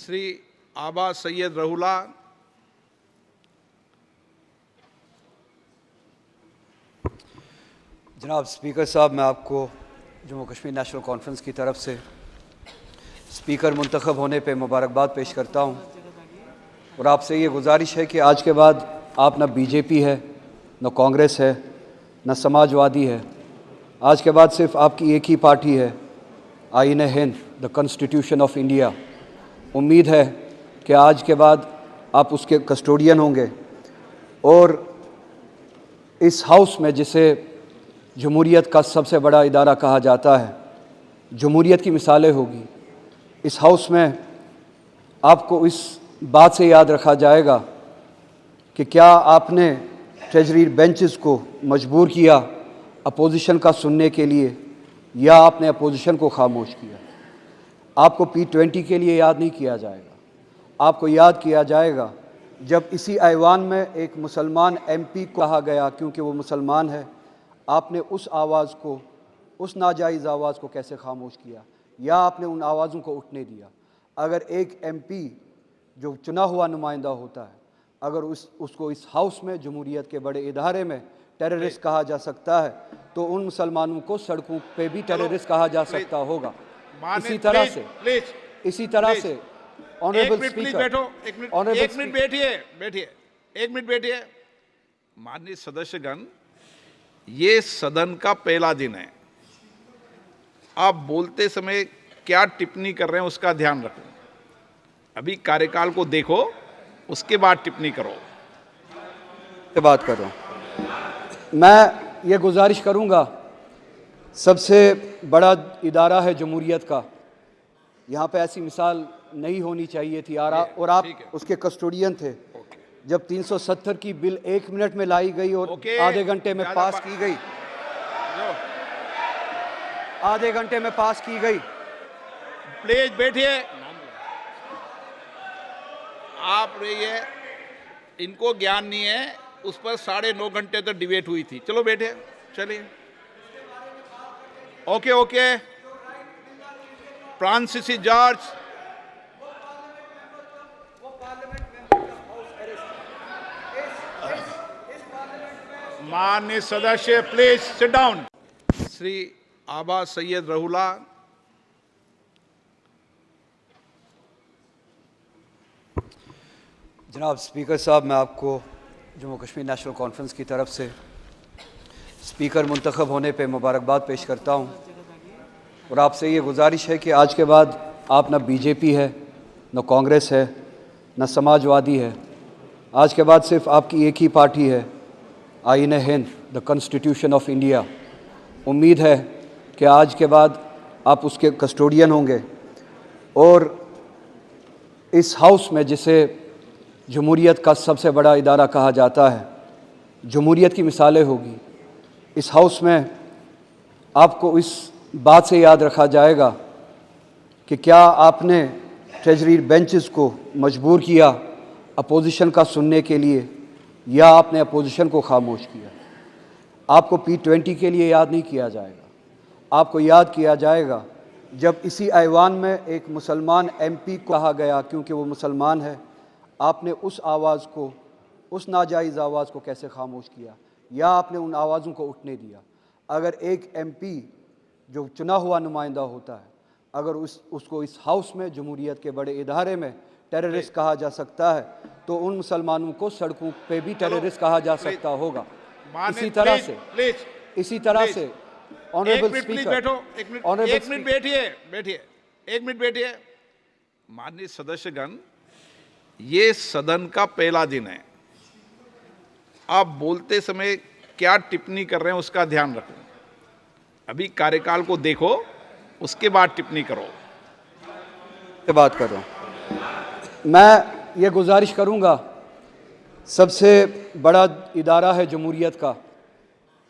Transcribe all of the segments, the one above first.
श्री आबा सैयद रहुला, जनाब स्पीकर साहब, मैं आपको जम्मू कश्मीर नेशनल कॉन्फ्रेंस की तरफ से स्पीकर मुंतखब होने पे मुबारकबाद पेश करता हूँ और आपसे ये गुजारिश है कि आज के बाद आप न बीजेपी है, न कांग्रेस है, न समाजवादी है। आज के बाद सिर्फ आपकी एक ही पार्टी है, आईन Hind, the constitution of India. उम्मीद है कि आज के बाद आप उसके कस्टोडियन होंगे और इस हाउस में, जिसे जमहूरियत का सबसे बड़ा इदारा कहा जाता है, जमहूरियत की मिसालें होगी। इस हाउस में आपको इस बात से याद रखा जाएगा कि क्या आपने ट्रेजरी बेंचेस को मजबूर किया अपोजिशन का सुनने के लिए, या आपने अपोजिशन को खामोश किया। आपको P20 के लिए याद नहीं किया जाएगा, आपको याद किया जाएगा जब इसी ऐवान में एक मुसलमान MP को कहा गया क्योंकि वो मुसलमान है, आपने उस आवाज़ को, उस नाजायज़ आवाज़ को कैसे खामोश किया, या आपने उन आवाज़ों को उठने दिया। अगर एक MP जो चुना हुआ नुमाइंदा होता है, अगर उसको इस हाउस में, जमहूरियत के बड़े इदारे में टेररिस्ट कहा जा सकता है, तो उन मुसलमानों को सड़कों पे भी टेररिस्ट कहा जा सकता होगा। इसी तरह से ऑनरेबल स्पीकर, एक मिनट बैठिए। माननीय सदस्यगण, ये सदन का पहला दिन है। आप बोलते समय क्या टिप्पणी कर रहे हैं उसका ध्यान रखो। अभी कार्यकाल को देखो, उसके बाद टिप्पणी करो। बात कर रहा हूँ। मैं ये गुजारिश करूँगा, सबसे बड़ा इदारा है जमहूरियत का, यहाँ पे ऐसी मिसाल नहीं होनी चाहिए थी और आप उसके कस्टोडियन थे। जब 370 की बिल 1 मिनट में लाई गई और आधे घंटे में पास की गई, प्लीज बैठिए। आप रहिए, इनको ज्ञान नहीं है, उस पर 9.5 घंटे तक डिबेट हुई थी। चलो बैठे, चलिए। ओके। फ्रांसिस जॉर्ज, माननीय सदस्य, प्लीज सिट डाउन। श्री आबा सैयद रहुला, जनाब स्पीकर साहब, मैं आपको जम्मू कश्मीर नेशनल कॉन्फ्रेंस की तरफ से स्पीकर मुंतखब होने पे मुबारकबाद पेश करता हूँ और आपसे ये गुजारिश है कि आज के बाद आप न बीजेपी है, न कांग्रेस है, न समाजवादी है। आज के बाद सिर्फ आपकी एक ही पार्टी है, आईन Hind, the constitution of India. उम्मीद है कि आज के बाद आप उसके कस्टोडियन होंगे और इस हाउस में, जिसे जमहूरियत का सबसे बड़ा इदारा कहा जाता है, जमहूरियत की मिसालें होगी। इस हाउस में आपको इस बात से याद रखा जाएगा कि क्या आपने ट्रेजरी बेंचेस को मजबूर किया अपोजिशन का सुनने के लिए, या आपने अपोजिशन को खामोश किया। आपको P20 के लिए याद नहीं किया जाएगा, आपको याद किया जाएगा जब इसी ऐवान में एक मुसलमान MP को कहा गया क्योंकि वो मुसलमान है, आपने उस आवाज़ को, उस नाजायज़ आवाज़ को कैसे खामोश किया, या आपने उन आवाज़ों को उठने दिया। अगर एक MP जो चुना हुआ नुमाइंदा होता है, अगर उसको इस हाउस में, जमहूरियत के बड़े इदारे में टेररिस्ट कहा जा सकता है, तो उन मुसलमानों को सड़कों पे भी टेररिस्ट कहा जा सकता होगा। इसी तरह से ऑनरेबल स्पीकर, एक मिनट बैठिए। माननीय सदस्यगण, ये सदन का पहला दिन है। आप बोलते समय क्या टिप्पणी कर रहे हैं उसका ध्यान रखो। अभी कार्यकाल को देखो, उसके बाद टिप्पणी करो। बात कर रहा हूँ। मैं ये गुजारिश करूँगा, सबसे बड़ा इदारा है जमहूरियत का,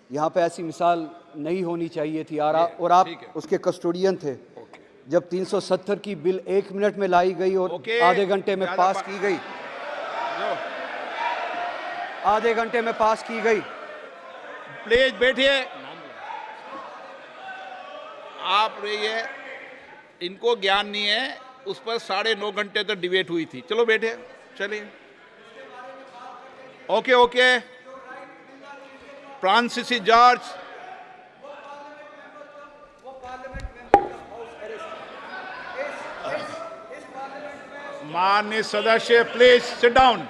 यहाँ पे ऐसी मिसाल नहीं होनी चाहिए थी और आप उसके कस्टोडियन थे। जब 370 की बिल 1 मिनट में लाई गई और आधे घंटे में पास की गई, प्लीज बैठिए। आप रहिए, इनको ज्ञान नहीं है, उस पर 9.5 घंटे तक डिबेट हुई थी। चलो बैठे, चलिए। ओके ओके, फ्रांसिसी जॉर्ज, माननीय सदस्य, प्लीज सिट डाउन।